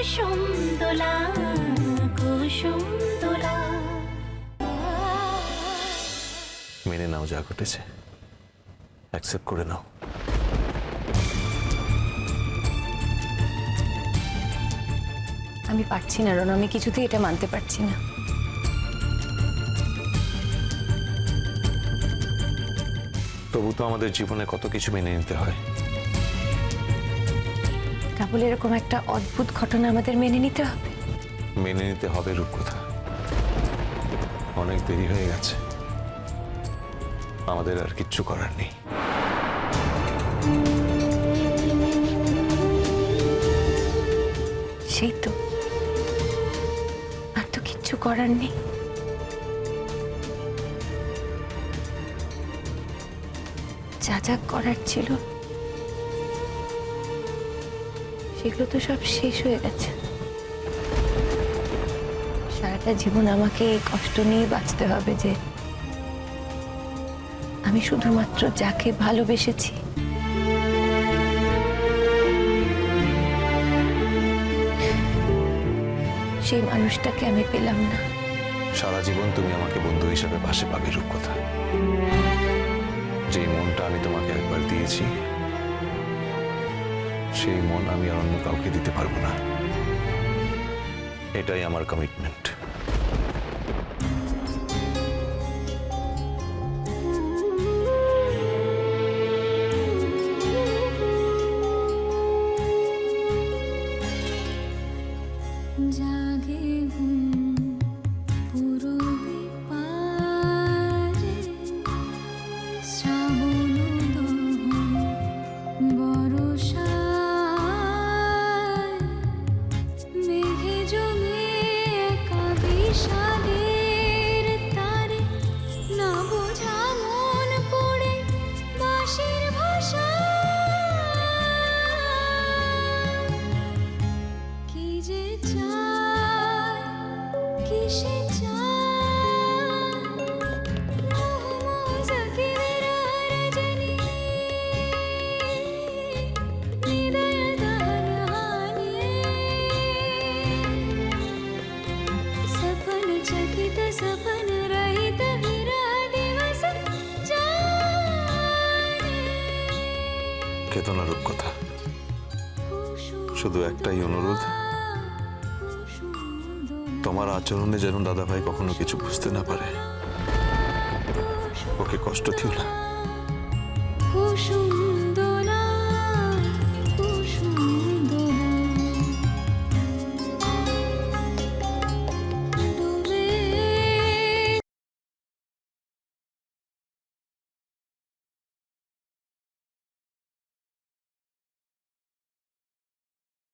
কুসুম দোলা কুসুম দোলা। মেনে নাও যা ঘটেছে, অ্যাকসেপ্ট করে নাও। আমি পারছি না রণ, আমি কিছুতেই এটা মানতে পারছি না। তবু তো আমাদের জীবনে কত কিছু মেনে নিতে হয়। কেবল এরকম একটা অদ্ভুত ঘটনা আমাদের মেনে নিতে হবে? মেনে নিতে হবে রূপকথা, অনেক দেরি হয়ে গেছে, আমাদের আর কিচ্ছু করার নেই। সেই তো, আর তো কিচ্ছু করার নেই। যা যা করার ছিল সেগুলো তো সব শেষ হয়ে গেছে। সারাটা জীবন আমাকে এই কষ্ট নিয়ে বাঁচতে হবে যে আমি শুধুমাত্র যাকে ভালোবেসেছি সেই মানুষটাকে আমি পেলাম না। সারা জীবন তুমি আমাকে বন্ধু হিসাবে পাশে পাবে রূপকথা। যে মনটা আমি তোমাকে একবার দিয়েছি সেই মন আমি আর অন্য কাউকে দিতে পারবো না, এটাই আমার কমিটমেন্ট। জাগে ঘুম পূরবে পারে, শ্রাবণ দহন বরষায়, মেঘে জমে একা বিষাদের তারে, না বোঝা মন পড়ে বাঁশির ভাষা। কি যে চায় কিসে চায়, মোহ মোহ জাগিরের রজনী, হৃদয় দহন হানিয়ে, सपन चकित सपन रहित विरह दिवस जाने। কেতো না রূপকথা, শুধু একটাই অনুরোধ, তোমার আচরণে যেন দাদাভাই কখনো কিছু বুঝতে না পারে, ওকে কষ্ট দিও না। কুসুম